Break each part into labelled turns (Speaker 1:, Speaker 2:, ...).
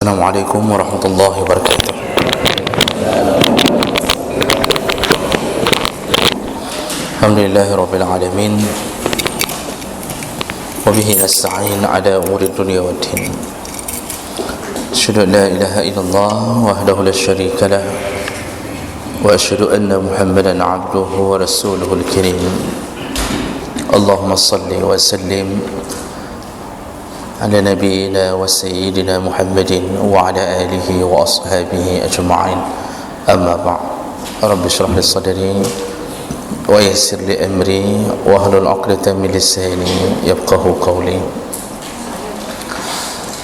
Speaker 1: Assalamualaikum warahmatullahi wabarakatuh. Alhamdulillahi rabbil alamin. Wa bihi nasta'in ala umuri dunya waddin. Asyhadu an la ilaha illallah wahdahu la syarika lah wa asyhadu anna Muhammadan 'abduhu wa rasuluhul karim. Allahumma shalli wa sallim على نبينا وسيدنا محمد وعلى آله وأصحابه أجمعين. أما بعد رب اشرح لي صدري ويسر لي أمري واحلل عقدة من لساني يفقهوا قولي.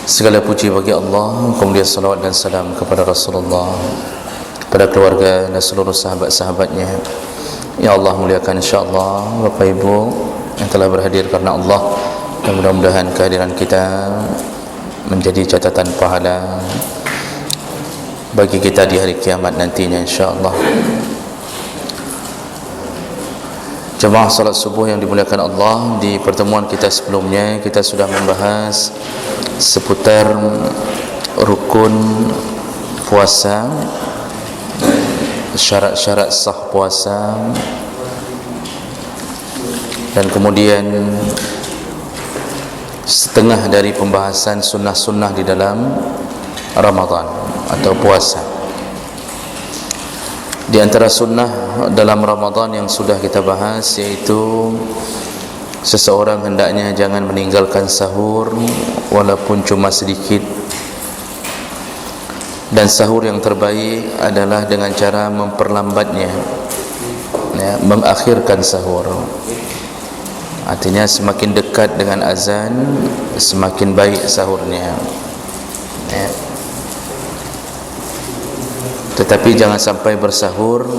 Speaker 1: Segala puji bagi Allah, kemudian salawat dan salam kepada Rasulullah, kepada keluarga dan seluruh sahabat-sahabatnya. Ya Allah, muliakan insyaAllah Bapak Ibu yang telah berhadir karena Allah, dan mudah-mudahan kehadiran kita menjadi catatan pahala bagi kita di hari kiamat nantinya insyaAllah. Jemaah salat subuh yang dimuliakan Allah, di pertemuan kita sebelumnya kita sudah membahas seputar rukun puasa, syarat-syarat sah puasa, dan kemudian setengah dari pembahasan sunnah-sunnah di dalam Ramadan atau puasa. Di antara sunnah dalam Ramadan yang sudah kita bahas, yaitu seseorang hendaknya jangan meninggalkan sahur walaupun cuma sedikit, dan sahur yang terbaik adalah dengan cara memperlambatnya, ya, mengakhirkan sahur. Artinya semakin dekat dengan azan semakin baik sahurnya, ya. Tetapi jangan sampai bersahur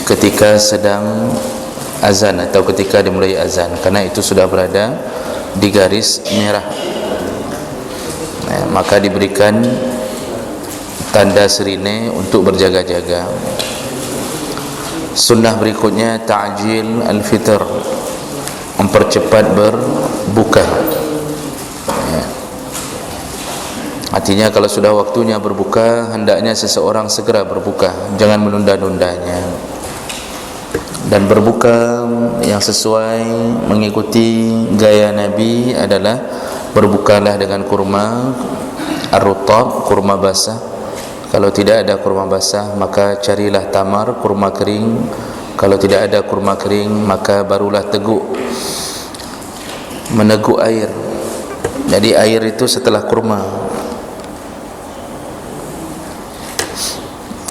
Speaker 1: ketika sedang azan atau ketika dimulai azan, karena itu sudah berada di garis merah, ya, maka diberikan tanda sirine untuk berjaga-jaga. Sunnah berikutnya ta'jil al-fitr, mempercepat berbuka, ya. Artinya kalau sudah waktunya berbuka, hendaknya seseorang segera berbuka, jangan menunda-nundanya. Dan berbuka yang sesuai mengikuti gaya Nabi adalah berbukalah dengan kurma ar-rutab, kurma basah. Kalau tidak ada kurma basah, maka carilah tamar, kurma kering. Kalau tidak ada kurma kering, maka barulah meneguk air. Jadi air itu setelah kurma.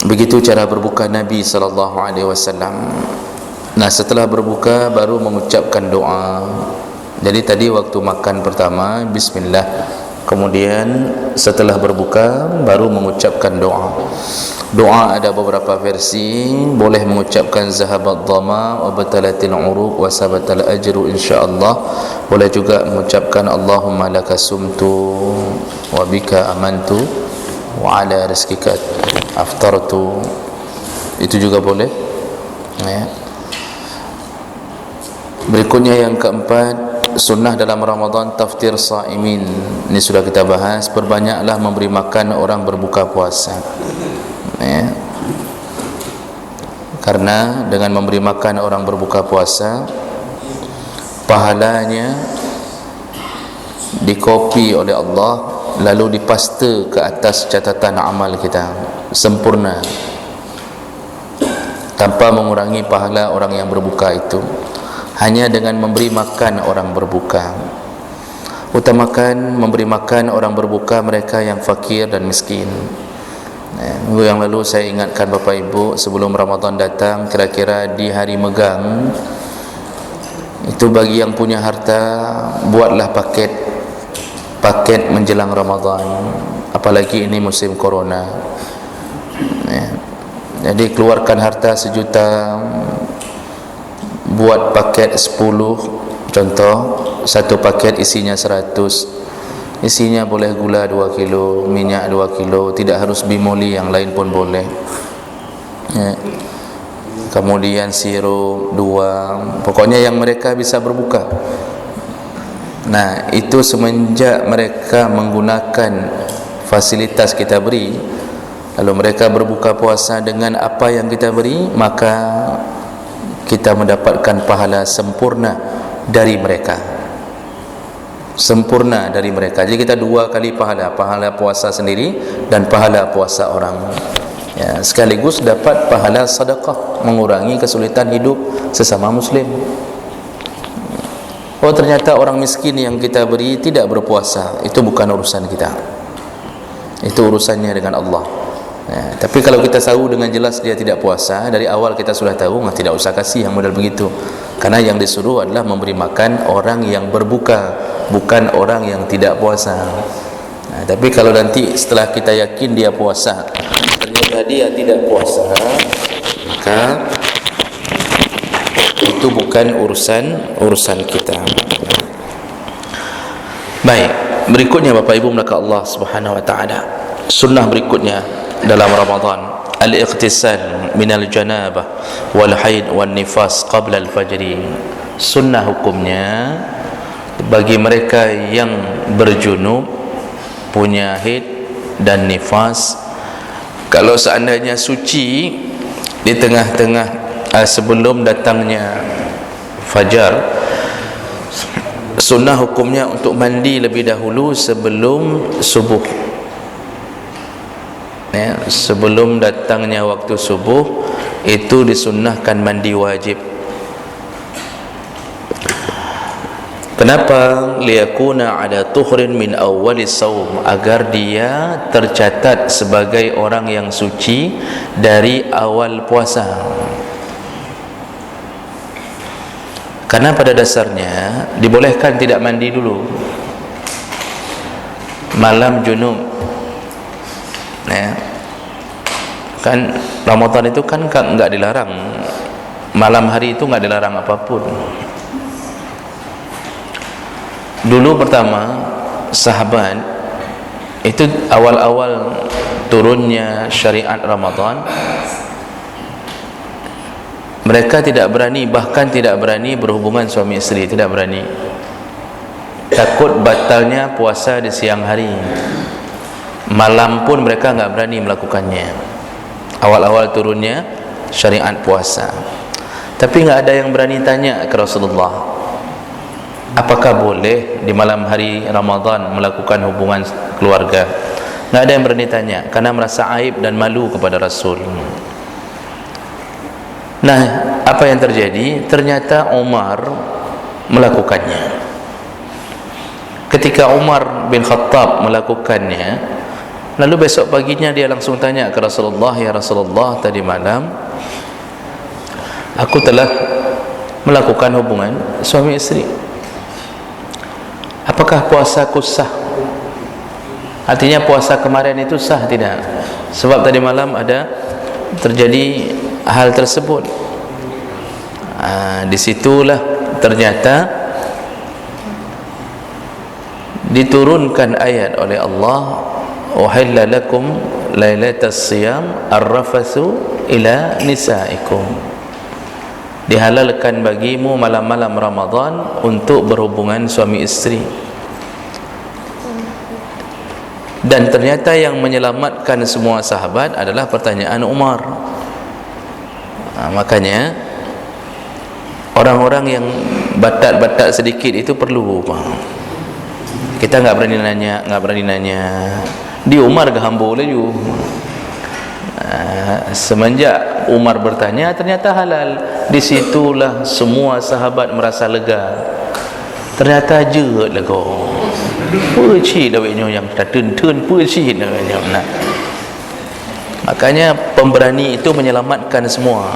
Speaker 1: Begitu cara berbuka Nabi SAW. Nah, setelah berbuka baru mengucapkan doa. Jadi tadi waktu makan pertama bismillah, kemudian setelah berbuka baru mengucapkan doa. Doa ada beberapa versi, boleh mengucapkan zahabat dhama wa batalatil uruq wa sabatal ajru insyaallah. Boleh juga mengucapkan Allahumma laka sumtu wa bika amantu wa ala rizqika aftartu. Itu juga boleh, ya. Berikutnya yang keempat, sunnah dalam Ramadan taftir saimin. Ini sudah kita bahas, perbanyaklah memberi makan orang berbuka puasa, ya. Karena dengan memberi makan orang berbuka puasa, pahalanya dikopi oleh Allah, lalu dipaste ke atas catatan amal kita sempurna, tanpa mengurangi pahala orang yang berbuka itu, hanya dengan memberi makan orang berbuka. Utamakan memberi makan orang berbuka mereka yang fakir dan miskin. Minggu yang lalu saya ingatkan Bapak Ibu, sebelum Ramadan datang, kira-kira di hari megang itu, bagi yang punya harta, buatlah paket menjelang Ramadan, apalagi ini musim corona, ya. Jadi keluarkan harta 1 juta, buat paket 10, contoh, satu paket isinya 100. Isinya boleh gula 2 kilo, minyak 2 kilo, tidak harus bimoli, yang lain pun boleh, ya. Kemudian sirup 2, pokoknya yang mereka bisa berbuka. Nah, itu semenjak mereka menggunakan fasilitas kita beri, lalu mereka berbuka puasa dengan apa yang kita beri, maka kita mendapatkan pahala sempurna dari mereka, sempurna dari mereka. Jadi kita dua kali pahala, pahala puasa sendiri dan pahala puasa orang, ya, sekaligus dapat pahala sedekah, mengurangi kesulitan hidup sesama muslim. Oh, ternyata orang miskin yang kita beri tidak berpuasa, itu bukan urusan kita, itu urusannya dengan Allah, ya. Tapi kalau kita tahu dengan jelas dia tidak puasa, dari awal kita sudah tahu, tidak usah kasih yang model begitu, karena yang disuruh adalah memberi makan orang yang berbuka, bukan orang yang tidak puasa. Nah, tapi kalau nanti setelah kita yakin dia puasa, ternyata dia tidak puasa, maka itu bukan urusan kita. Baik, berikutnya Bapak Ibu maka Allah Subhanahu wa taala, sunnah berikutnya dalam Ramadan, al-ightisal minal janabah wal haid wan nifas qabla al-fajr. Sunnah hukumnya bagi mereka yang berjunub, punya haid dan nifas, kalau seandainya suci di tengah-tengah sebelum datangnya fajar, sunnah hukumnya untuk mandi lebih dahulu sebelum subuh, ya, sebelum datangnya waktu subuh itu disunnahkan mandi wajib. Kenapa? Liyakuna ala tuhrin min awwalis saum, agar dia tercatat sebagai orang yang suci dari awal puasa. Karena pada dasarnya dibolehkan tidak mandi dulu malam junub, ya. Kan Ramadan itu kan enggak dilarang, malam hari itu enggak dilarang apapun. Dulu pertama sahabat itu awal-awal turunnya syariat Ramadan, mereka tidak berani, bahkan tidak berani berhubungan suami isteri, tidak berani, takut batalnya puasa di siang hari. Malam pun mereka enggak berani melakukannya, awal-awal turunnya syariat puasa. Tapi enggak ada yang berani tanya ke Rasulullah, apakah boleh di malam hari Ramadan melakukan hubungan keluarga? Enggak ada yang berani tanya, karena merasa aib dan malu kepada Rasul. Nah, apa yang terjadi? Ternyata Umar melakukannya. Ketika Umar bin Khattab melakukannya, lalu besok paginya dia langsung tanya ke Rasulullah, ya Rasulullah, tadi malam aku telah melakukan hubungan suami istri, apakah puasaku sah? Artinya puasa kemarin itu sah tidak? Sebab tadi malam ada terjadi hal tersebut. Disitulah ternyata diturunkan ayat oleh Allah, uhilla lakum lailatas siyam arrafathu ila nisaikum, dihalalkan bagimu malam-malam Ramadan untuk berhubungan suami istri. Dan ternyata yang menyelamatkan semua sahabat adalah pertanyaan Umar. Makanya orang-orang yang batat-batat sedikit itu perlu, kita enggak berani nanya, di Umar ke hamba laju. Semenjak Umar bertanya, ternyata halal. Disitulah semua sahabat merasa lega. Ternyata jeut lah kau, perci dawiknya yang tertun-tun, perci dawiknya. Makanya pemberani itu menyelamatkan semua.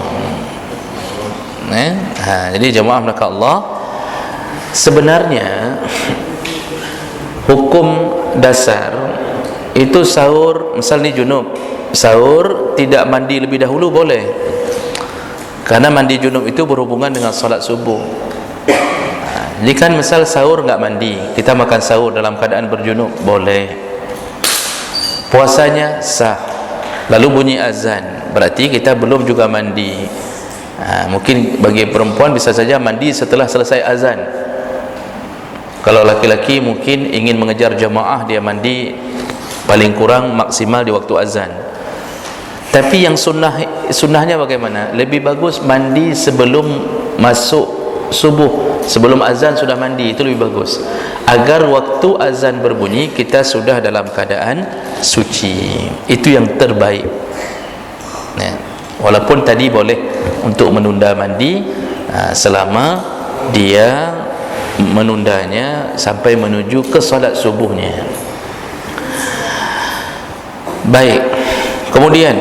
Speaker 1: Jadi jemaah maka Allah, sebenarnya hukum dasar itu sahur, misalnya junub, sahur tidak mandi lebih dahulu boleh, karena mandi junub itu berhubungan dengan salat subuh. Jadi kan misal sahur enggak mandi, kita makan sahur dalam keadaan berjunub, boleh, puasanya sah. Lalu bunyi azan, berarti kita belum juga mandi. Mungkin bagi perempuan bisa saja mandi setelah selesai azan. Kalau laki-laki mungkin ingin mengejar jamaah, dia mandi paling kurang maksimal di waktu azan. Tapi yang sunnahnya bagaimana? Lebih bagus mandi sebelum masuk subuh, sebelum azan sudah mandi, itu lebih bagus, agar waktu azan berbunyi kita sudah dalam keadaan suci. Itu yang terbaik. Nah, walaupun tadi boleh untuk menunda mandi selama dia menundanya sampai menuju ke solat subuhnya. Baik, kemudian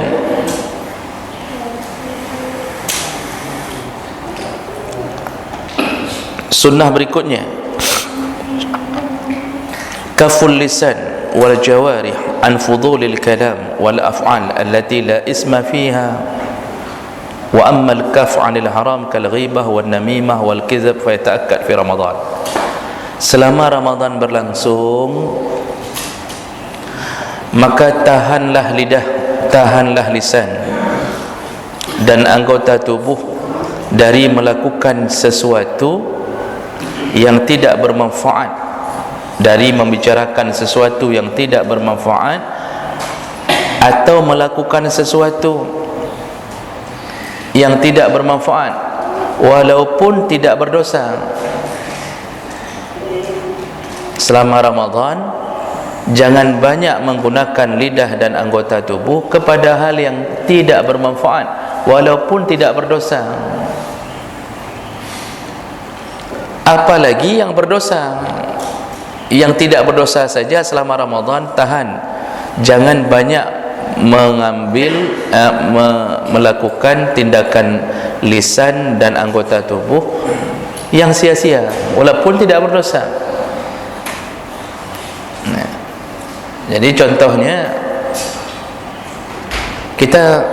Speaker 1: sunnah berikutnya, kaful lisan wal jawarih an fudulil kalam wal af'al allati la isma fiha, wa amma al kaf 'anil haram kal ghibah wan namimah wal kizab fa yata'akkad fi Ramadan. Selama Ramadan berlangsung, maka tahanlah lidah, tahanlah lisan dan anggota tubuh dari melakukan sesuatu yang tidak bermanfaat, dari membicarakan sesuatu yang tidak bermanfaat, atau melakukan sesuatu yang tidak bermanfaat walaupun tidak berdosa. Selama Ramadan jangan banyak menggunakan lidah dan anggota tubuh kepada hal yang tidak bermanfaat walaupun tidak berdosa. Apalagi yang berdosa. Yang tidak berdosa saja selama Ramadan tahan. Jangan banyak mengambil melakukan tindakan lisan dan anggota tubuh yang sia-sia walaupun tidak berdosa. Nah, jadi contohnya kita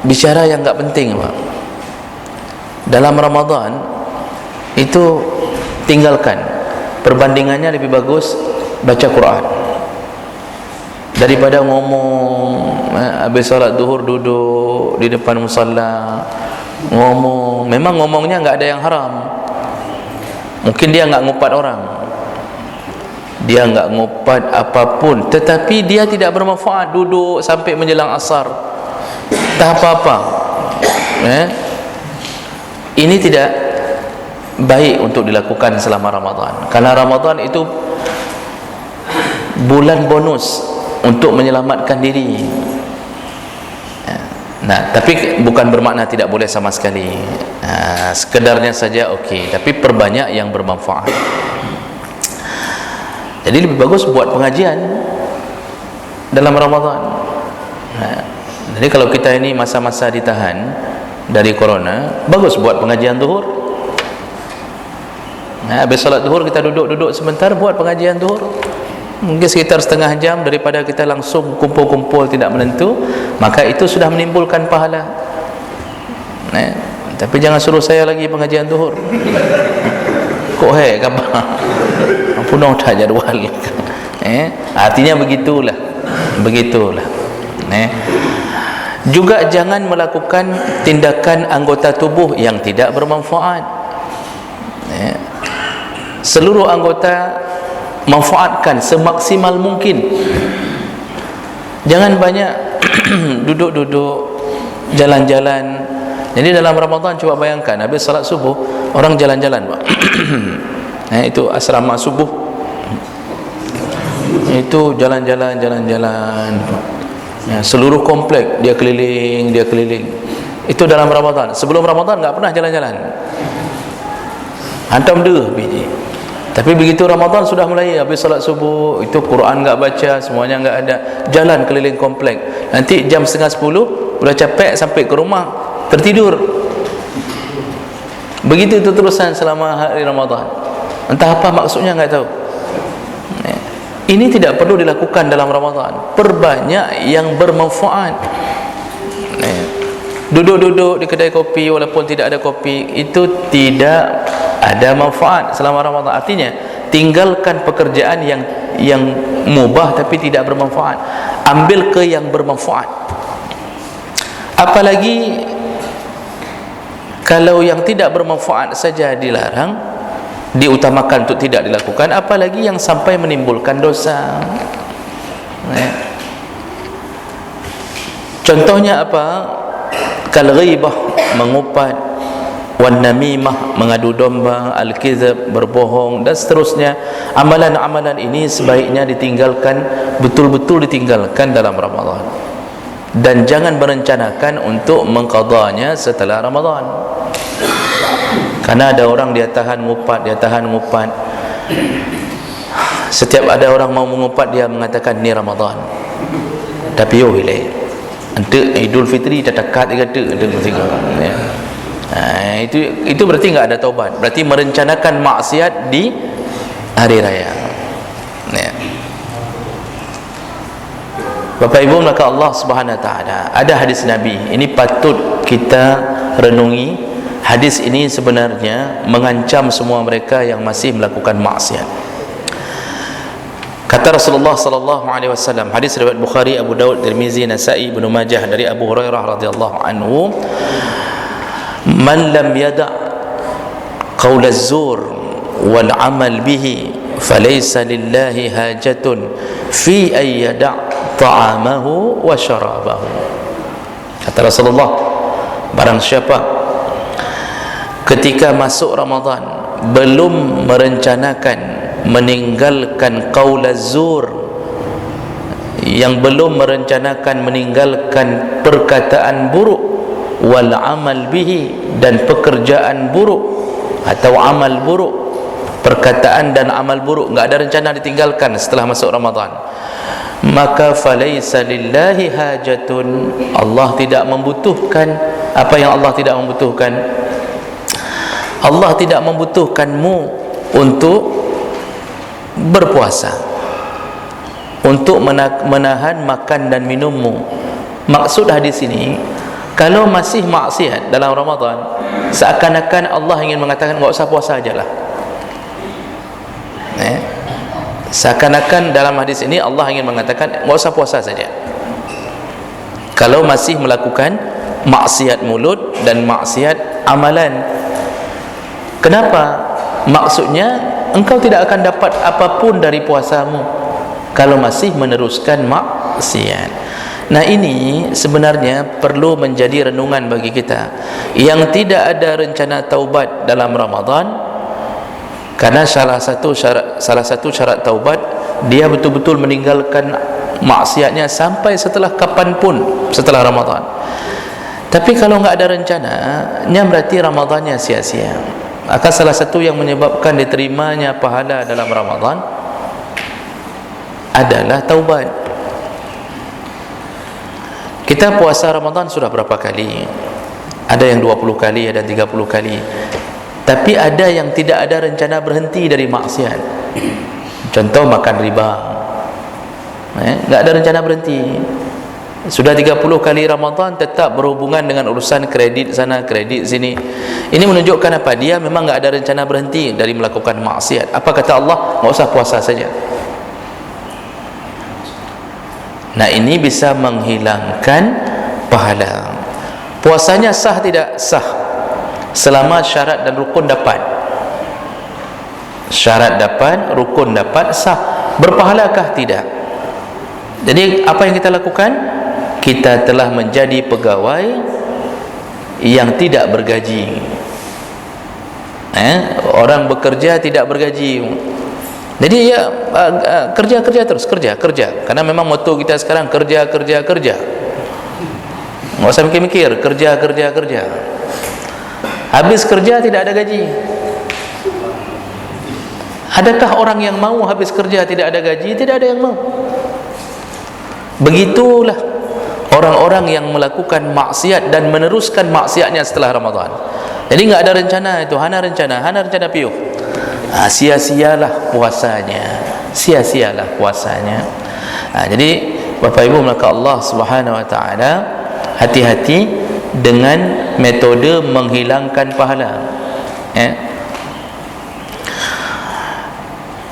Speaker 1: bicara yang enggak penting, Pak. Dalam Ramadan itu tinggalkan. Perbandingannya lebih bagus baca Quran daripada ngomong. Habis salat duhur duduk di depan musalla ngomong. Memang ngomongnya enggak ada yang haram, mungkin dia enggak ngupat orang, dia enggak ngupat apapun, tetapi dia tidak bermanfaat. Duduk sampai menjelang asar tak apa-apa. Ini tidak baik untuk dilakukan selama Ramadan, karena Ramadan itu bulan bonus untuk menyelamatkan diri. Nah, tapi bukan bermakna tidak boleh sama sekali. Sekedarnya saja okey, tapi perbanyak yang bermanfaat. Jadi lebih bagus buat pengajian dalam Ramadan. Jadi kalau kita ini masa-masa ditahan dari corona, bagus buat pengajian zuhur. Habis salat zuhur kita duduk-duduk sebentar buat pengajian zuhur, mungkin sekitar setengah jam, daripada kita langsung kumpul-kumpul tidak menentu. Maka itu sudah menimbulkan pahala. Tapi jangan suruh saya lagi pengajian zuhur. Kok kabar punah dah jadual. Artinya begitulah. Juga jangan melakukan tindakan anggota tubuh yang tidak bermanfaat. Seluruh anggota manfaatkan semaksimal mungkin. Jangan banyak duduk-duduk, jalan-jalan. Jadi dalam Ramadan coba bayangkan, habis salat subuh orang jalan-jalan, Pak. Itu asrama subuh, itu jalan-jalan. Seluruh komplek dia keliling. Itu dalam Ramadan. Sebelum Ramadan enggak pernah jalan-jalan. Hantam deh biji. Tapi begitu Ramadan sudah mulai, habis salat subuh itu Quran enggak baca, semuanya enggak ada, jalan keliling komplek. Nanti jam 9:30 sudah capek sampai ke rumah tertidur. Begitu itu terusan selama hari Ramadan. Entah apa maksudnya enggak tahu. Ini tidak perlu dilakukan dalam Ramadan. Perbanyak yang bermanfaat. Duduk-duduk di kedai kopi walaupun tidak ada kopi, itu tidak ada manfaat selama Ramadan. Artinya tinggalkan pekerjaan yang mubah tapi tidak bermanfaat, ambil ke yang bermanfaat. Apalagi kalau yang tidak bermanfaat saja dilarang, diutamakan untuk tidak dilakukan, apalagi yang sampai menimbulkan dosa. Contohnya apa? Kal ghibah, mengupat, wan namimah, mengadu domba, al kizab, berbohong, dan seterusnya. Amalan-amalan ini sebaiknya ditinggalkan, betul-betul ditinggalkan dalam Ramadan, dan jangan berencanakan untuk mengqadanya setelah Ramadan. Karena ada orang dia tahan ngupat, setiap ada orang mau mengupat dia mengatakan ni Ramadan, tapi yo hilai untuk Idul Fitri dah dekat dia kata ya. Itu berarti enggak ada taubat, berarti merencanakan maksiat di hari raya ya. Bapak Ibu maka Allah Subhanahu Wa Taala, ada hadis Nabi ini patut kita renungi. Hadis ini sebenarnya mengancam semua mereka yang masih melakukan maksiat. Kata Rasulullah sallallahu alaihi wasallam, hadis riwayat Bukhari, Abu Daud, Tirmizi, Nasa'i, Ibnu Majah dari Abu Hurairah radhiyallahu anhu, man lam yada' qaul az-zur wal 'amal bihi falaysa lillahi hajatun fi ay yada' ta'amahu wa syarabahu. Kata Rasulullah, barang siapa ketika masuk Ramadan belum merencanakan meninggalkan qaul az-zur, yang belum merencanakan meninggalkan perkataan buruk, wal amal bihi, dan pekerjaan buruk atau amal buruk, perkataan dan amal buruk enggak ada rencana ditinggalkan setelah masuk Ramadan, maka falaisa lillahi hajatun, Allah tidak membutuhkan. Apa yang Allah tidak membutuhkan? Allah tidak membutuhkanmu untuk berpuasa, untuk menahan makan dan minummu. Maksud hadis ini, kalau masih maksiat dalam Ramadan, seakan-akan Allah ingin mengatakan enggak usah puasa ajalah. Seakan-akan dalam hadis ini Allah ingin mengatakan enggak usah puasa saja kalau masih melakukan maksiat mulut dan maksiat amalan. Kenapa? Maksudnya engkau tidak akan dapat apapun dari puasamu kalau masih meneruskan maksiat. Nah, ini sebenarnya perlu menjadi renungan bagi kita yang tidak ada rencana taubat dalam Ramadan, karena salah satu syarat taubat dia betul-betul meninggalkan maksiatnya sampai setelah kapanpun setelah Ramadan. Tapi kalau enggak ada rencananya, berarti Ramadannya sia-sia. Maka salah satu yang menyebabkan diterimanya pahala dalam Ramadan adalah taubat. Kita puasa Ramadan sudah berapa kali? Ada yang 20 kali, ada 30 kali. Tapi ada yang tidak ada rencana berhenti dari maksiat. Contoh makan riba, enggak ada rencana berhenti. Sudah 30 kali Ramadan tetap berhubungan dengan urusan kredit sana, kredit sini. Ini menunjukkan apa? Dia memang enggak ada rencana berhenti dari melakukan maksiat. Apa kata Allah? Enggak usah puasa saja. Nah, ini bisa menghilangkan pahala. Puasanya sah tidak? Sah, selama syarat dan rukun dapat. Syarat dapat, rukun dapat, sah. Berpahalakah? Tidak. Jadi apa yang kita lakukan? Kita telah menjadi pegawai yang tidak bergaji. Orang bekerja tidak bergaji. Jadi ya kerja terus, kerja. Karena memang motto kita sekarang kerja. Nggak usah mikir-mikir, kerja. Habis kerja tidak ada gaji. Adakah orang yang mau habis kerja tidak ada gaji? Tidak ada yang mau. Begitulah orang-orang yang melakukan maksiat dan meneruskan maksiatnya setelah Ramadan. Jadi enggak ada rencana itu, hana rencana piuh. Sia-sialah puasanya. Jadi Bapak Ibu maka Allah Subhanahu Wa Taala, hati-hati dengan metode menghilangkan pahala.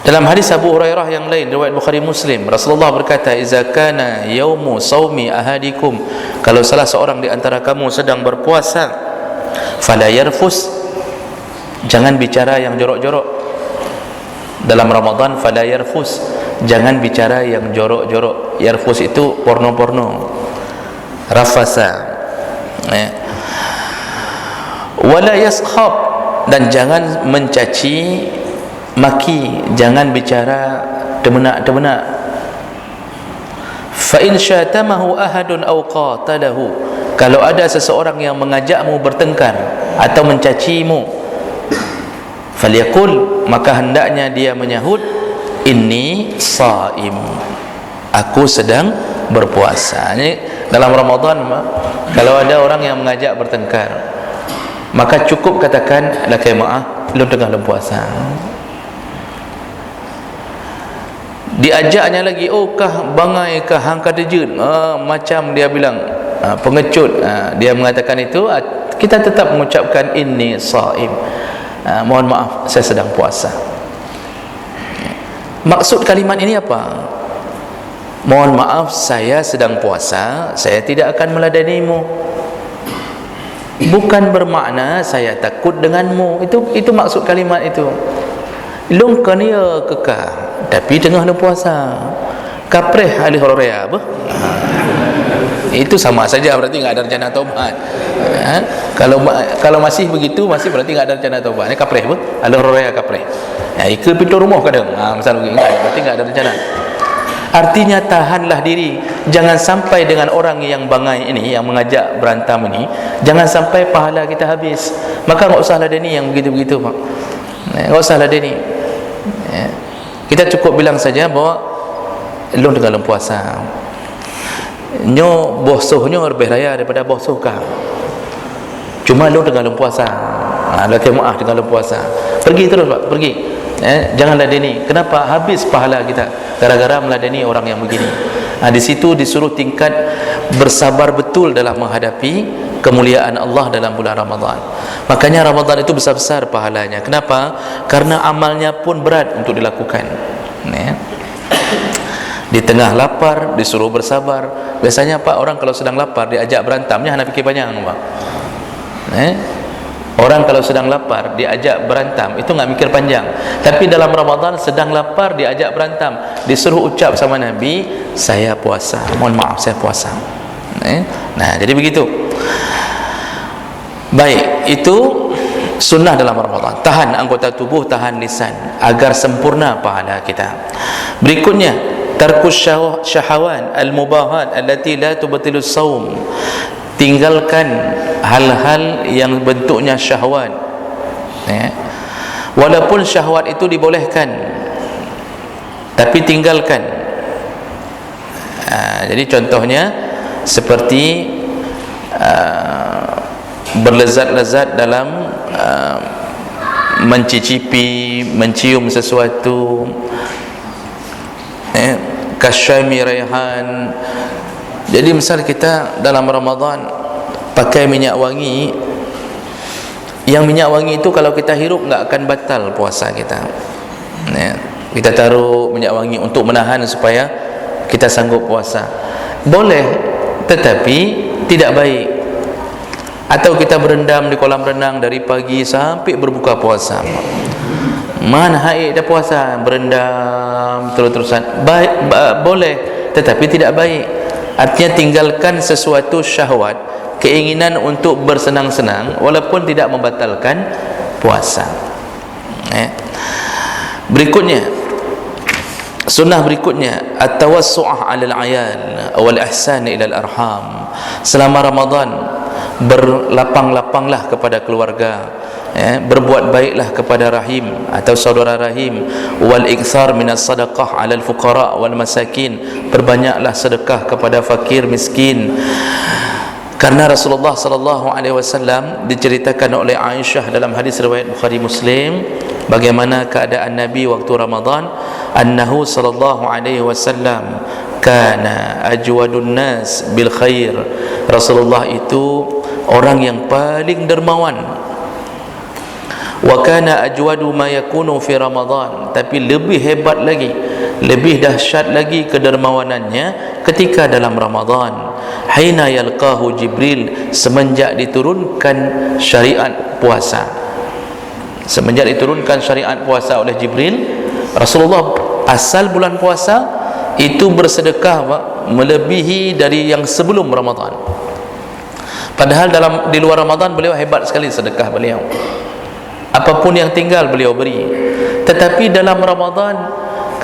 Speaker 1: Dalam hadis Abu Hurairah yang lain riwayat Bukhari Muslim, Rasulullah berkata, "Idza kana yaumu shaumi ahadikum," kalau salah seorang di antara kamu sedang berpuasa, fala yarfus, jangan bicara yang jorok-jorok. Dalam Ramadan fala yarfus, jangan bicara yang jorok-jorok. Yarfus itu porno-porno, rafasa. Wala yaskhab, dan jangan mencaci maki, jangan bicara demenak-demenak. Fa in syatamahu ahadun aw qatalahu, kalau ada seseorang yang mengajakmu bertengkar atau mencacimu, falyaqul, maka hendaknya dia menyahut, inni shaim, aku sedang berpuasa. Ini dalam Ramadan, kalau ada orang yang mengajak bertengkar, maka cukup katakan, lakai maaf, lu tengah berpuasa. Diajaknya lagi, oh kah bangai kah hang kadejut, macam dia bilang pengecut, dia mengatakan itu, kita tetap mengucapkan inni shaim, mohon maaf saya sedang puasa. Maksud kalimat ini apa? Mohon maaf saya sedang puasa, saya tidak akan meladenimu. Bukan bermakna saya takut denganmu. Itu maksud kalimat itu. Long kania kekah, tapi tengah puasa. Kapreh ahli hororea apa? Itu sama saja, berarti enggak ada rencana taubat. Kalau masih begitu, masih berarti enggak ada rencana taubat. Ini kapreh apa? Ahli hororea kapreh. Ikut pintu rumah kadang. Misal begini, berarti enggak ada rencana. Artinya tahanlah diri, jangan sampai dengan orang yang bangai ini, yang mengajak berantem ini, jangan sampai pahala kita habis. Maka enggak usah ladeni yang begitu-begitu, Pak. Enggak usah ladeni. Kita cukup bilang saja bahwa lu dalam puasa. Nyo bosohnya lebih raya daripada bosoh kau. Cuma lu dalam puasa. Laki maaf dalam puasa. Pergi terus, Pak, pergi. Jangan ladeni. Kenapa? Habis pahala kita gara-gara meladeni orang yang begini. Di situ disuruh tingkat bersabar betul dalam menghadapi kemuliaan Allah dalam bulan Ramadan. Makanya Ramadan itu besar-besar pahalanya. Kenapa? Karena amalnya pun berat untuk dilakukan. Di tengah lapar disuruh bersabar. Biasanya Pak, orang kalau sedang lapar diajak berantamnya hanya fikir panjang, Pak. Orang kalau sedang lapar diajak berantem itu enggak mikir panjang. Tapi dalam Ramadan sedang lapar diajak berantem, disuruh ucap sama Nabi, saya puasa. Mohon maaf saya puasa. Nah, jadi begitu. Baik, itu sunnah dalam Ramadan. Tahan anggota tubuh, tahan lisan agar sempurna pahala kita. Berikutnya, tarkus syahwan al-mubahat allati la tubtilu shaum. Tinggalkan hal-hal yang bentuknya syahwat. Walaupun syahwat itu dibolehkan, tapi tinggalkan. Jadi contohnya seperti berlezat-lezat dalam mencicipi, mencium sesuatu, kasyami raihan. Jadi misal kita dalam Ramadan pakai minyak wangi, yang minyak wangi itu kalau kita hirup enggak akan batal puasa kita. Kita taruh minyak wangi untuk menahan supaya kita sanggup puasa. Boleh, tetapi tidak baik. Atau kita berendam di kolam renang dari pagi sampai berbuka puasa. Mana haid dah puasa, berendam terus-terusan. Baik, boleh, tetapi tidak baik. Artinya tinggalkan sesuatu syahwat, keinginan untuk bersenang-senang, walaupun tidak membatalkan puasa. Berikutnya, sunnah berikutnya, at-tawassu'ah 'alal 'ayal wal ihsan ila al-arham. Selama Ramadan berlapang-lapanglah kepada keluarga, berbuat baiklah kepada rahim atau saudara rahim, wal iktsar minas sadaqah 'alal fuqara wal masakin, perbanyaklah sedekah kepada fakir miskin. Karena Rasulullah sallallahu alaihi wasallam diceritakan oleh Aisyah dalam hadis riwayat Bukhari Muslim bagaimana keadaan Nabi waktu Ramadan, annahu sallallahu alaihi wasallam kana ajwadun nas bil khair. Rasulullah itu orang yang paling dermawan. Wa kana ajwadu ma yakunu fi Ramadan, tapi lebih hebat lagi, lebih dahsyat lagi kedermawanannya ketika dalam Ramadan. Hina yalqahu Jibril, semenjak diturunkan syariat puasa. Semenjak diturunkan syariat puasa oleh Jibril, Rasulullah asal bulan puasa itu bersedekah Pak, melebihi dari yang sebelum Ramadan. Padahal di luar Ramadan beliau hebat sekali sedekah beliau, apapun yang tinggal beliau beri. Tetapi dalam Ramadan,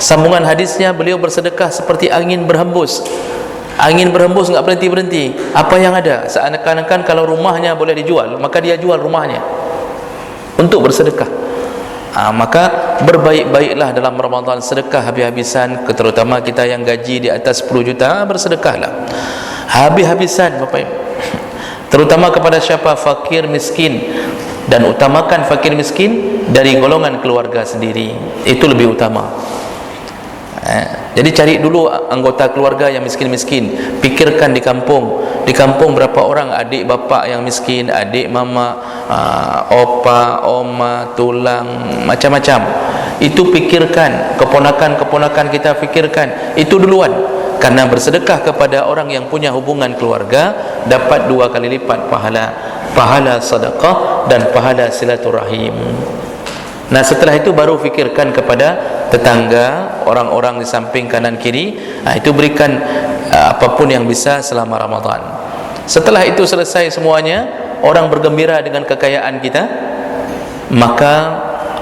Speaker 1: sambungan hadisnya, beliau bersedekah seperti angin berhembus. Angin berhembus enggak berhenti-berhenti. Apa yang ada? Seakan-akan kalau rumahnya boleh dijual, maka dia jual rumahnya untuk bersedekah. Maka berbaik-baiklah dalam Ramadan, sedekah habis-habisan. Terutama kita yang gaji di atas 10 juta, bersedekahlah habis-habisan Bapak Ibu, terutama kepada siapa? Fakir miskin. Dan utamakan fakir miskin dari golongan keluarga sendiri, itu lebih utama. Jadi cari dulu anggota keluarga yang miskin-miskin. Pikirkan di kampung berapa orang adik bapa yang miskin, adik mama, opa, oma, tulang, macam-macam. Itu pikirkan, keponakan-keponakan kita pikirkan, itu duluan. Karena bersedekah kepada orang yang punya hubungan keluarga dapat 2 kali lipat pahala sedekah dan pahala silaturahim. Nah, setelah itu baru fikirkan kepada tetangga, orang-orang di samping kanan kiri. Itu berikan apapun yang bisa selama Ramadan. Setelah itu selesai semuanya, orang bergembira dengan kekayaan kita, maka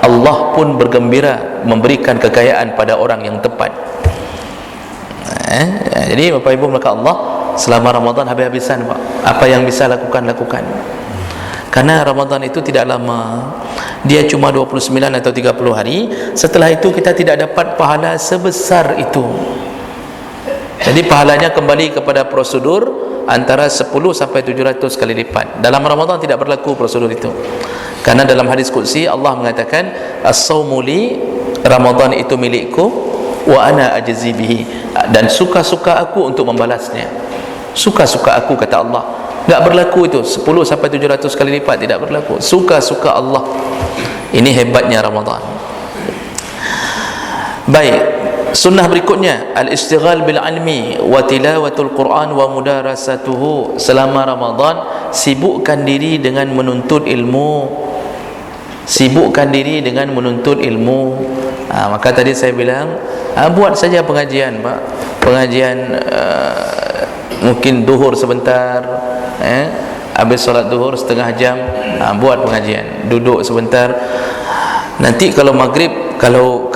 Speaker 1: Allah pun bergembira memberikan kekayaan pada orang yang tepat. Jadi Bapak Ibu, maka Allah selama Ramadan habis-habisan Pak. Apa yang bisa lakukan. Karena Ramadan itu tidak lama, dia cuma 29 atau 30 hari. Setelah itu kita tidak dapat pahala sebesar itu. Jadi pahalanya kembali kepada prosedur antara 10 sampai 700 kali lipat. Dalam Ramadan tidak berlaku prosedur itu. Karena dalam hadis qudsi Allah mengatakan, as-saumu li, Ramadan itu milikku, wa ana ajzi bihi, dan suka-suka aku untuk membalasnya. Suka-suka aku, kata Allah. Tak berlaku itu 10 sampai 700 kali lipat, tidak berlaku. Suka-suka Allah. Ini hebatnya Ramadan. Baik, sunnah berikutnya, al-istighal bil ilmi wa tilawatul Quran wa mudarasatuhu. Selama Ramadan sibukkan diri dengan menuntut ilmu. Sibukkan diri dengan menuntut ilmu. Maka tadi saya bilang, buat saja pengajian Pak. Pengajian mungkin duhur sebentar, habis solat duhur setengah jam, buat pengajian, duduk sebentar. Nanti kalau maghrib, kalau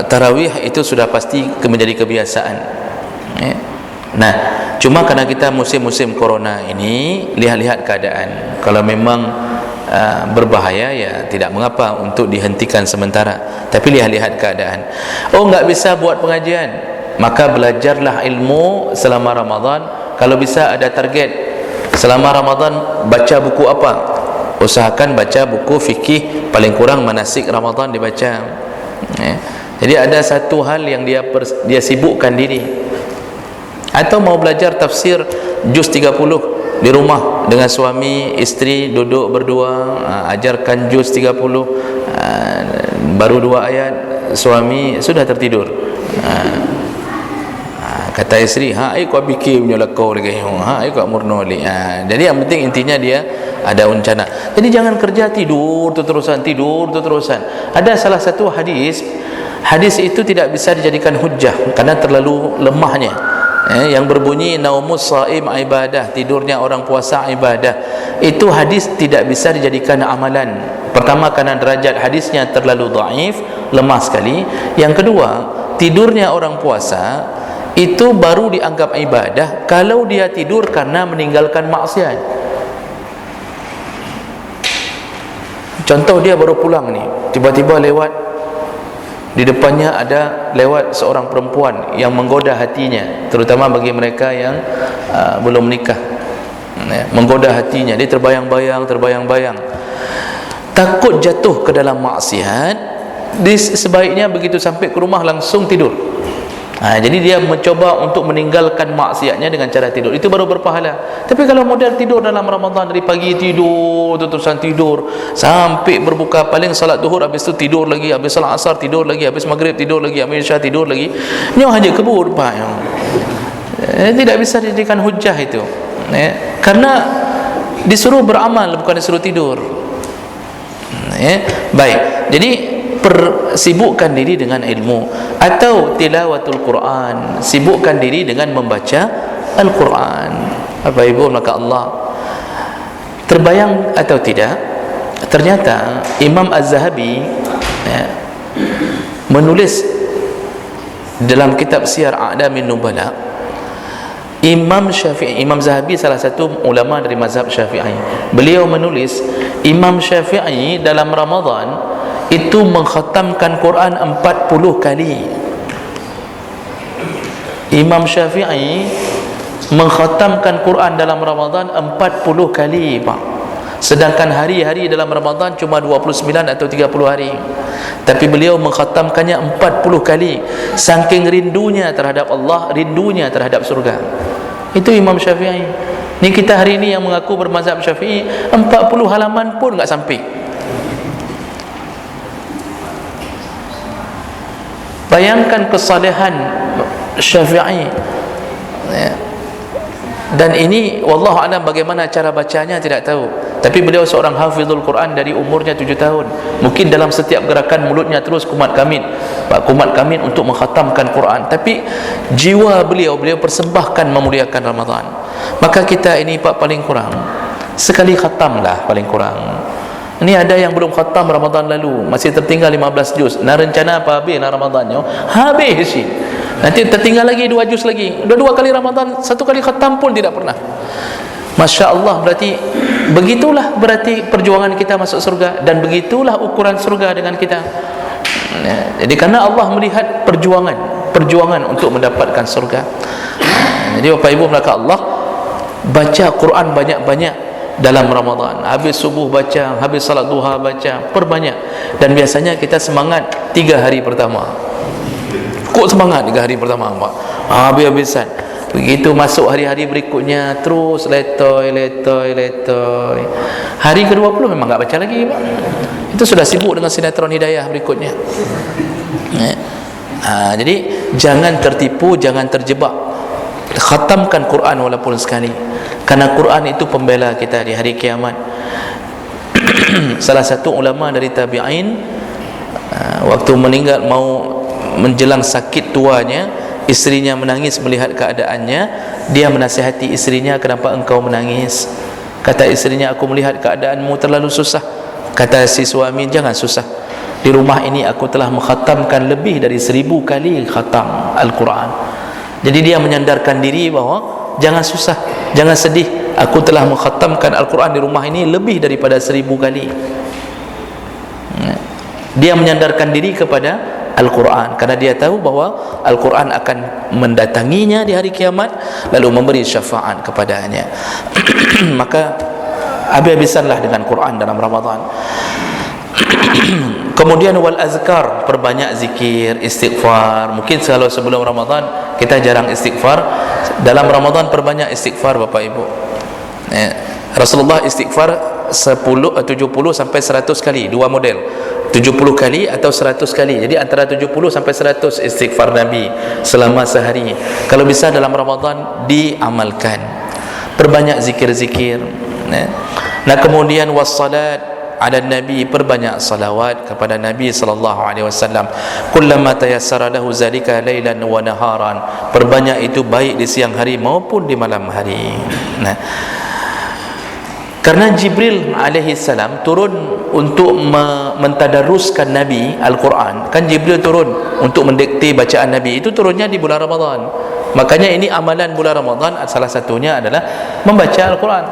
Speaker 1: tarawih itu sudah pasti menjadi kebiasaan. Nah, cuma karena kita musim-musim corona ini, lihat-lihat keadaan. Kalau memang berbahaya, ya tidak mengapa untuk dihentikan sementara. Tapi lihat-lihat keadaan. Oh, enggak bisa buat pengajian, maka belajarlah ilmu selama Ramadan. Kalau bisa ada target, selama Ramadan baca buku apa? Usahakan baca buku fikih, paling kurang manasik Ramadan dibaca. Jadi ada satu hal yang dia sibukkan diri. Atau mau belajar tafsir juz 30 di rumah dengan suami, isteri, duduk berdua, ajarkan juz 30, baru 2 ayat, suami sudah tertidur. Kata isteri, kau fikir punya lakau lagi, kau murno lagi. Jadi yang penting intinya dia ada rencana. Jadi jangan kerja tidur terusan. Ada salah satu hadis itu tidak bisa dijadikan hujjah karena terlalu lemahnya. Yang berbunyi naumus shaim ibadah, tidurnya orang puasa ibadah. Itu hadis tidak bisa dijadikan amalan. Pertama, karena derajat hadisnya terlalu dhaif, lemah sekali. Yang kedua, tidurnya orang puasa itu baru dianggap ibadah kalau dia tidur karena meninggalkan maksiat. Contoh, dia baru pulang nih, tiba-tiba lewat, di depannya ada lewat seorang perempuan yang menggoda hatinya, terutama bagi mereka yang belum menikah, menggoda hatinya. Dia terbayang-bayang, takut jatuh ke dalam maksiat. Sebaiknya begitu sampai ke rumah langsung tidur. Jadi dia mencoba untuk meninggalkan maksiatnya dengan cara tidur. Itu baru berpahala. Tapi kalau model tidur dalam Ramadan, dari pagi tidur, terusan tidur sampai berbuka, paling salat duhur, habis itu tidur lagi, habis salat asar tidur lagi, habis maghrib tidur lagi, habis isya tidur lagi, nyoh aja kebur Pak. Tidak bisa dijadikan hujah itu. Karena disuruh beramal, bukan disuruh tidur. Baik. Jadi sibukkan diri dengan ilmu, atau tilawatul Quran, sibukkan diri dengan membaca Al-Quran. Bapak Ibu, maka Allah, terbayang atau tidak, ternyata Imam Az-Zahabi menulis dalam kitab Siyar A'lamin Nubala. Imam Syafi'i, Imam Zahabi salah satu ulama dari mazhab Syafi'i, beliau menulis Imam Syafi'i dalam Ramadan itu mengkhatamkan Quran 40 kali. Imam Syafi'i mengkhatamkan Quran dalam Ramadan 40 kali, Pak. Sedangkan hari-hari dalam Ramadan cuma 29 atau 30 hari. Tapi beliau mengkhatamkannya 40 kali. Saking rindunya terhadap Allah, rindunya terhadap surga. Itu Imam Syafi'i. Ni kita hari ini yang mengaku bermazhab Syafi'i, 40 halaman pun enggak sampai. Bayangkan kesalehan Syafi'i. Dan ini wallahu alam bagaimana cara bacanya tidak tahu. Tapi beliau seorang hafizul Quran dari umurnya 7 tahun. Mungkin dalam setiap gerakan mulutnya terus kumat kamit untuk mengkhatamkan Quran. Tapi jiwa beliau persembahkan memuliakan Ramadan. Maka kita ini Pak paling kurang sekali khatamlah paling kurang. Ini ada yang belum khatam Ramadan lalu, masih tertinggal 15 juz. Nah rencana apa habis Ramadannya? Habis sih. Nanti tertinggal lagi 2 juz lagi. Udah 2 kali Ramadan, 1 kali khatam pun tidak pernah. Masya Allah, berarti begitulah berarti perjuangan kita masuk surga, dan begitulah ukuran surga dengan kita. Jadi karena Allah melihat perjuangan untuk mendapatkan surga. Jadi Bapak Ibu maka Allah, baca Quran banyak-banyak dalam Ramadan. Habis subuh baca, habis salat duha baca, perbanyak. Dan biasanya kita semangat 3 hari pertama. Kok semangat 3 hari pertama, Pak? Habis-habisan. Begitu masuk hari-hari berikutnya terus letoy. Hari ke-20 memang enggak baca lagi, Pak. Itu sudah sibuk dengan sinetron hidayah berikutnya. Jadi jangan tertipu, jangan terjebak. Khatamkan Quran walaupun sekali, karena Quran itu pembela kita di hari kiamat. Salah satu ulama dari tabi'in waktu meninggal, mau menjelang sakit tuanya, istrinya menangis melihat keadaannya. Dia menasihati istrinya, kenapa engkau menangis? Kata istrinya, aku melihat keadaanmu terlalu susah. Kata si suami, jangan susah. Di rumah ini aku telah mengkhatamkan lebih dari 1000 kali khatam Al-Quran. Jadi dia menyandarkan diri bahawa jangan susah, jangan sedih, aku telah mengkhatamkan Al-Quran di rumah ini lebih daripada 1000 kali. Dia menyandarkan diri kepada Al-Quran karena dia tahu bahawa Al-Quran akan mendatanginya di hari kiamat lalu memberi syafaat kepadanya. Maka habis-habisanlah dengan Quran dalam Ramadan. Kemudian wal azkar, perbanyak zikir, istighfar. Mungkin kalau sebelum Ramadan kita jarang istighfar, dalam Ramadan perbanyak istighfar Bapak Ibu. Rasulullah istighfar 70 sampai 100 kali, 2 model, 70 kali atau 100 kali. Jadi antara 70 sampai 100 istighfar Nabi selama sehari. Kalau bisa dalam Ramadan diamalkan. Perbanyak zikir-zikir. Nah kemudian wassalat ada Nabi, perbanyak salawat kepada Nabi sallallahu alaihi wasallam. Kullama tayassara lahu zalika lailan wa naharan. Perbanyak itu baik di siang hari maupun di malam hari. Nah, karena Jibril alaihi salam turun untuk mentadaruskan Nabi Al-Quran. Kan Jibril turun untuk mendikte bacaan Nabi. Itu turunnya di bulan Ramadan. Makanya ini amalan bulan Ramadan, salah satunya adalah membaca Al-Quran,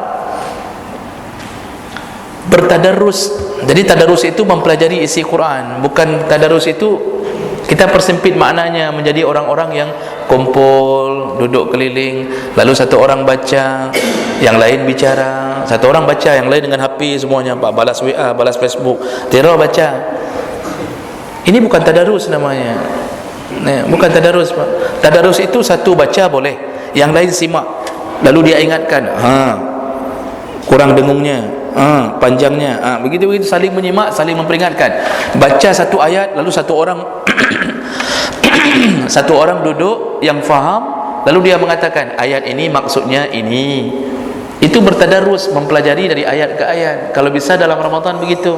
Speaker 1: bertadarus. Jadi tadarus itu mempelajari isi Quran, bukan tadarus itu kita persempit maknanya menjadi orang-orang yang kumpul, duduk keliling, lalu satu orang baca, yang lain bicara, satu orang baca, yang lain dengan HP semuanya, Pak, balas WA, balas Facebook, terus baca. Ini bukan tadarus namanya. Bukan tadarus, Pak. Tadarus itu satu baca boleh, yang lain simak, lalu dia ingatkan, kurang dengungnya, panjangnya, begitu saling menyimak, saling memperingatkan. Baca satu ayat, lalu satu orang satu orang duduk yang faham, lalu dia mengatakan ayat ini maksudnya ini. Itu bertadarus, mempelajari dari ayat ke ayat. Kalau bisa dalam Ramadan begitu.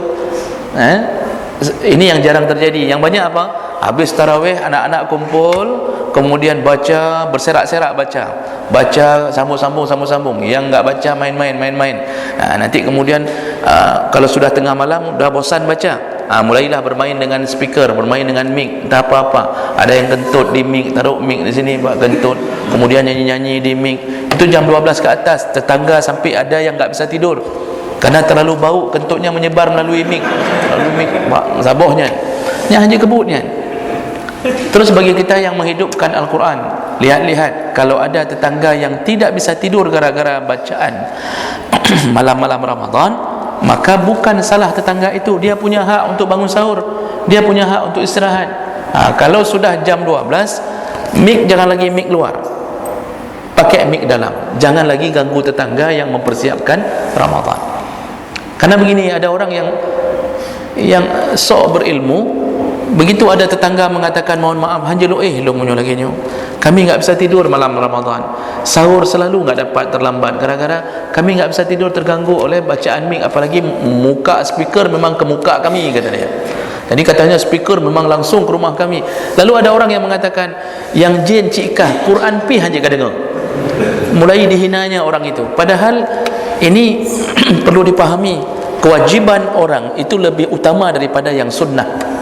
Speaker 1: Ini yang jarang terjadi. Yang banyak apa? Habis tarawih anak-anak kumpul, kemudian baca, berserak-serak baca sambung-sambung. Yang enggak baca main-main. Nanti kemudian kalau sudah tengah malam dah bosan baca, mulailah bermain dengan speaker, bermain dengan mic, tak apa-apa. Ada yang kentut di mic, taruh mic di sini buat kentut, kemudian nyanyi-nyanyi di mic. Itu jam 12 ke atas, tetangga sampai ada yang enggak bisa tidur karena terlalu bau, kentutnya menyebar melalui mic, sabohnya. Yang hanya kebutnya. Terus bagi kita yang menghidupkan Al-Quran, lihat-lihat kalau ada tetangga yang tidak bisa tidur gara-gara bacaan malam-malam Ramadan, maka bukan salah tetangga itu, dia punya hak untuk bangun sahur, dia punya hak untuk istirahat. Kalau sudah jam 12, mic jangan lagi mic luar, pakai mic dalam, jangan lagi ganggu tetangga yang mempersiapkan Ramadan. Karena begini, ada orang yang sok berilmu. Begitu ada tetangga mengatakan mohon maaf hanjelo lo munyo lagi nyo, kami enggak bisa tidur malam Ramadan, sahur selalu enggak dapat, terlambat gara-gara kami enggak bisa tidur, terganggu oleh bacaan mic, apalagi muka speaker memang ke muka kami, kata dia. Jadi katanya speaker memang langsung ke rumah kami. Lalu ada orang yang mengatakan yang jin cikah Quran pi hanya ka dengar. Mulai dihinanya orang itu. Padahal ini perlu dipahami, kewajiban orang itu lebih utama daripada yang sunnah.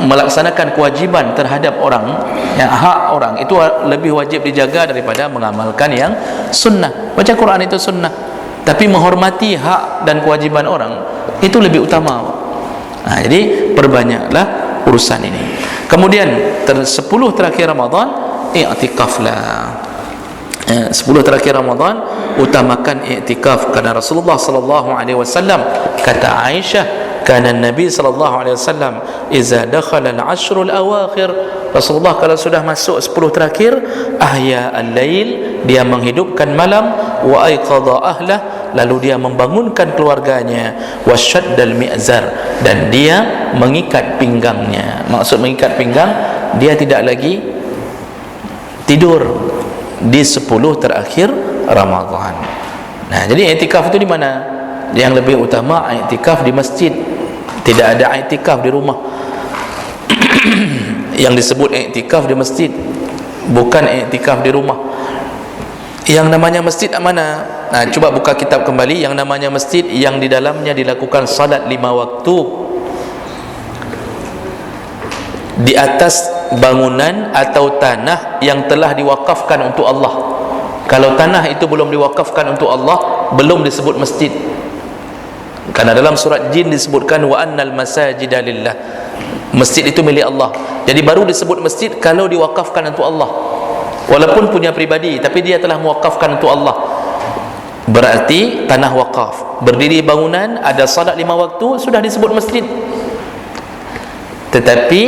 Speaker 1: Melaksanakan kewajiban terhadap orang, yang hak orang itu lebih wajib dijaga daripada mengamalkan yang sunnah. Baca Quran itu sunnah, tapi menghormati hak dan kewajiban orang itu lebih utama. Jadi perbanyaklah urusan ini. Kemudian 10 terakhir Ramadan, i'tikaflah. 10 terakhir Ramadan utamakan i'tikaf, karena Rasulullah sallallahu alaihi wasallam, kata Aisyah, kana Nabi sallallahu alaihi wasallam idza dakhala al-ashr al-awakhir, Rasulullah kalau sudah masuk 10 terakhir, ahya al-lail, dia menghidupkan malam, wa aiqadha ahlah, lalu dia membangunkan keluarganya, wasyaddal mi'zar, dan dia mengikat pinggangnya. Maksud mengikat pinggang, dia tidak lagi tidur di 10 terakhir Ramadan. Jadi i'tikaf itu di mana? Yang lebih utama i'tikaf di masjid. Tidak ada i'tikaf di rumah. Yang disebut i'tikaf di masjid, bukan i'tikaf di rumah. Yang namanya masjid mana? Coba buka kitab kembali. Yang namanya masjid yang di dalamnya dilakukan salat 5 waktu di atas bangunan atau tanah yang telah diwakafkan untuk Allah. Kalau tanah itu belum diwakafkan untuk Allah, belum disebut masjid. Karena dalam surat Jin disebutkan wa annal masajida lillah, masjid itu milik Allah. Jadi baru disebut masjid kalau diwakafkan untuk Allah. Walaupun punya pribadi, tapi dia telah mewakafkan untuk Allah, berarti tanah wakaf. Berdiri bangunan, ada salat 5 waktu, sudah disebut masjid. Tetapi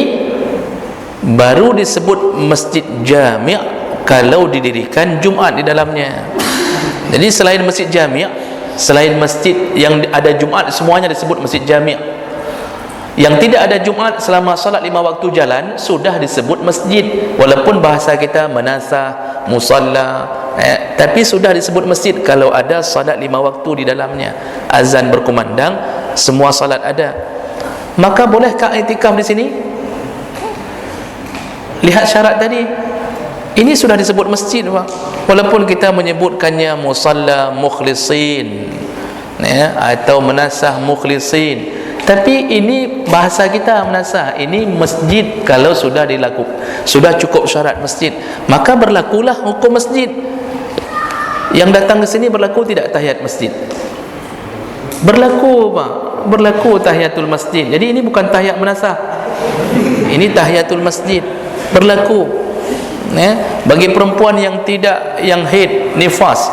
Speaker 1: baru disebut masjid jami' kalau didirikan Jumaat di dalamnya. Jadi selain masjid jami', selain masjid yang ada Jumaat, semuanya disebut masjid jami'. Yang tidak ada Jumaat selama salat 5 waktu jalan, sudah disebut masjid. Walaupun bahasa kita menasah, musalla, tapi sudah disebut masjid kalau ada salat 5 waktu di dalamnya, azan berkumandang, semua salat ada. Maka bolehkah i'tikaf di sini? Lihat syarat tadi. Ini sudah disebut masjid, Pak. Walaupun kita menyebutkannya musalla mukhlisin, atau menasah mukhlisin, tapi ini bahasa kita menasah. Ini masjid kalau sudah dilakukan, sudah cukup syarat masjid, maka berlakulah hukum masjid. Yang datang ke sini berlaku tidak tahiyat masjid? Berlaku, Pak. Berlaku tahiyatul masjid. Jadi ini bukan tahiyat menasah, ini tahiyatul masjid. Berlaku. Bagi perempuan yang tidak, yang haid, nifas,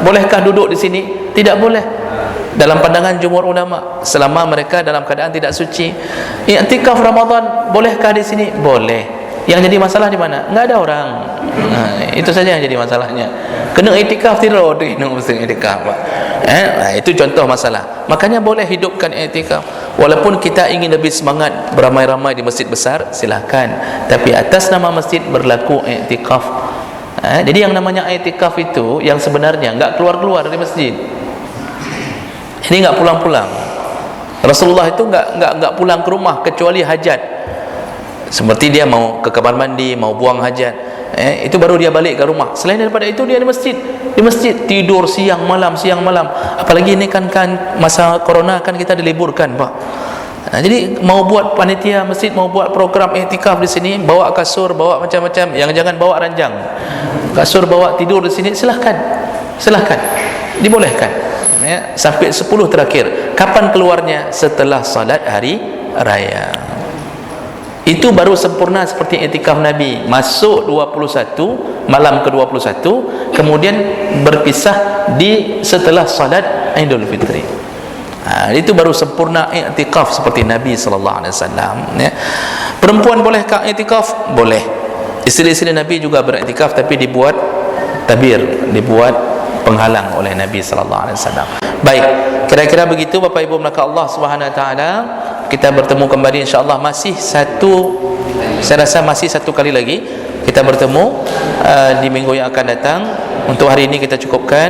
Speaker 1: bolehkah duduk di sini? Tidak boleh. Dalam pandangan jumhur ulama, selama mereka dalam keadaan tidak suci. I'tikaf Ramadan bolehkah di sini? Boleh. Yang jadi masalah di mana? Enggak ada orang. Itu saja yang jadi masalahnya. Kena i'tikaf tidur tu, kena mesti i'tikaf, Pak. Itu contoh masalah. Makanya boleh hidupkan i'tikaf. Walaupun kita ingin lebih semangat beramai-ramai di masjid besar, silakan. Tapi atas nama masjid berlaku i'tikaf. Jadi yang namanya i'tikaf itu yang sebenarnya enggak keluar-keluar dari masjid. Ini enggak pulang-pulang. Rasulullah itu enggak pulang ke rumah kecuali hajat. Seperti dia mau ke kamar mandi, mau buang hajat, itu baru dia balik ke rumah. Selain daripada itu dia di masjid tidur siang malam. Apalagi ini kan masa corona kan kita diliburkan, Pak. Jadi mau buat panitia masjid, mau buat program iktikaf di sini, bawa kasur, bawa macam-macam, yang jangan bawa ranjang. Kasur bawa tidur di sini, silahkan, dibolehkan. Sampai 10 terakhir. Kapan keluarnya? Setelah salat hari raya. Itu baru sempurna seperti iktikaf Nabi. Masuk 21, malam ke-21, kemudian berpisah setelah salat Idul Fitri. Itu baru sempurna iktikaf seperti Nabi SAW. Perempuan bolehkah iktikaf? Boleh. Isteri-isteri Nabi juga beriktikaf, tapi dibuat tabir, dibuat penghalang oleh Nabi SAW. Baik, kira-kira begitu Bapak Ibu maka Allah Subhanahu Wa Taala. Kita bertemu kembali insya-Allah saya rasa masih satu kali lagi kita bertemu di minggu yang akan datang. Untuk hari ini kita cukupkan.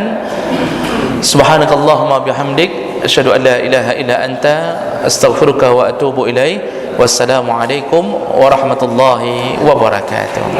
Speaker 1: Subhanakallahumma bihamdik asyhadu an la ilaha illa anta astaghfiruka wa atubu ilaik. Wassalamualaikum warahmatullahi wabarakatuh.